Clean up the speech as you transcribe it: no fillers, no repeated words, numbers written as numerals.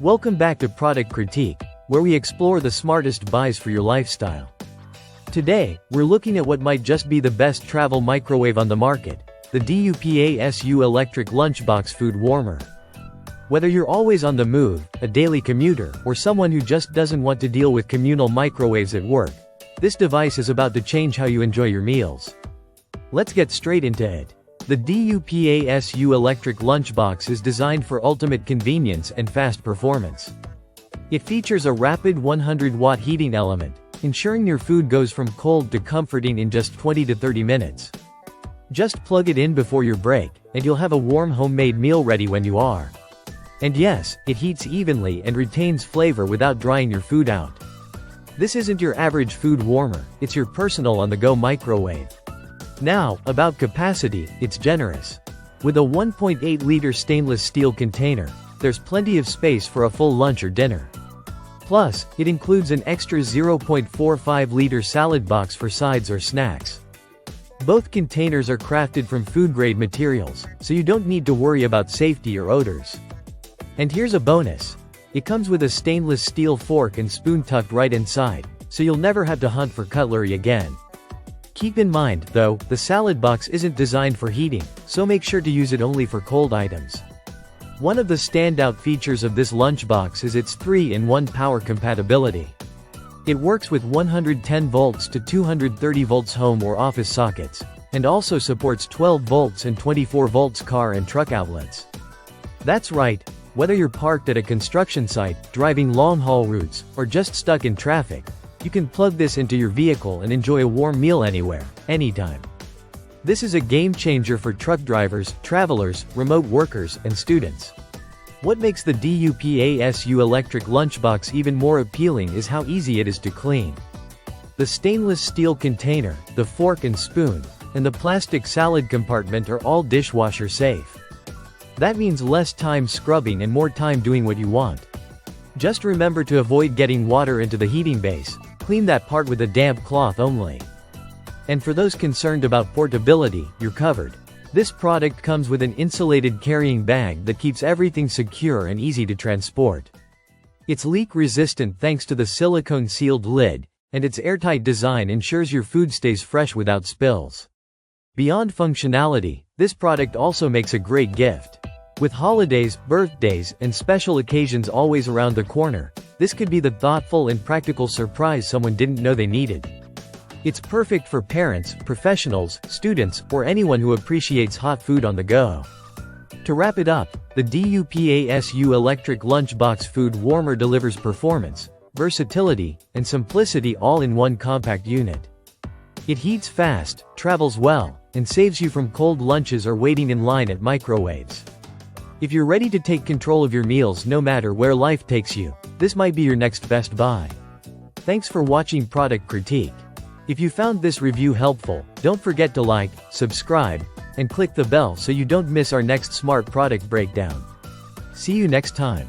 Welcome back to Product Critique, where we explore the smartest buys for your lifestyle. Today, we're looking at what might just be the best travel microwave on the market, the Dupasu Electric Lunchbox Food Warmer. Whether you're always on the move, a daily commuter, or someone who just doesn't want to deal with communal microwaves at work, this device is about to change how you enjoy your meals. Let's get straight into it. The Dupasu Electric Lunchbox is designed for ultimate convenience and fast performance. It features a rapid 100-watt heating element, ensuring your food goes from cold to comforting in just 20 to 30 minutes. Just plug it in before your break, and you'll have a warm homemade meal ready when you are. And yes, it heats evenly and retains flavor without drying your food out. This isn't your average food warmer, it's your personal on-the-go microwave. Now, about capacity, it's generous. With a 1.8-liter stainless steel container, there's plenty of space for a full lunch or dinner. Plus, it includes an extra 0.45-liter salad box for sides or snacks. Both containers are crafted from food-grade materials, so you don't need to worry about safety or odors. And here's a bonus. It comes with a stainless steel fork and spoon tucked right inside, so you'll never have to hunt for cutlery again. Keep in mind, though, the salad box isn't designed for heating, so make sure to use it only for cold items. One of the standout features of this lunchbox is its 3-in-1 power compatibility. It works with 110 volts to 230 volts home or office sockets, and also supports 12 volts and 24 volts car and truck outlets. That's right, whether you're parked at a construction site, driving long-haul routes, or just stuck in traffic, you can plug this into your vehicle and enjoy a warm meal anywhere, anytime. This is a game-changer for truck drivers, travelers, remote workers, and students. What makes the Dupasu Electric Lunchbox even more appealing is how easy it is to clean. The stainless steel container, the fork and spoon, and the plastic salad compartment are all dishwasher safe. That means less time scrubbing and more time doing what you want. Just remember to avoid getting water into the heating base. Clean that part with a damp cloth only. And for those concerned about portability, you're covered. This product comes with an insulated carrying bag that keeps everything secure and easy to transport. It's leak-resistant thanks to the silicone-sealed lid, and its airtight design ensures your food stays fresh without spills. Beyond functionality, this product also makes a great gift. With holidays, birthdays, and special occasions always around the corner, this could be the thoughtful and practical surprise someone didn't know they needed. It's perfect for parents, professionals, students, or anyone who appreciates hot food on the go. To wrap it up, the Dupasu Electric Lunchbox Food Warmer delivers performance, versatility, and simplicity all in one compact unit. It heats fast, travels well, and saves you from cold lunches or waiting in line at microwaves. If you're ready to take control of your meals no matter where life takes you, this might be your next best buy. Thanks for watching Product Critique. If you found this review helpful, don't forget to like, subscribe, and click the bell so you don't miss our next smart product breakdown. See you next time.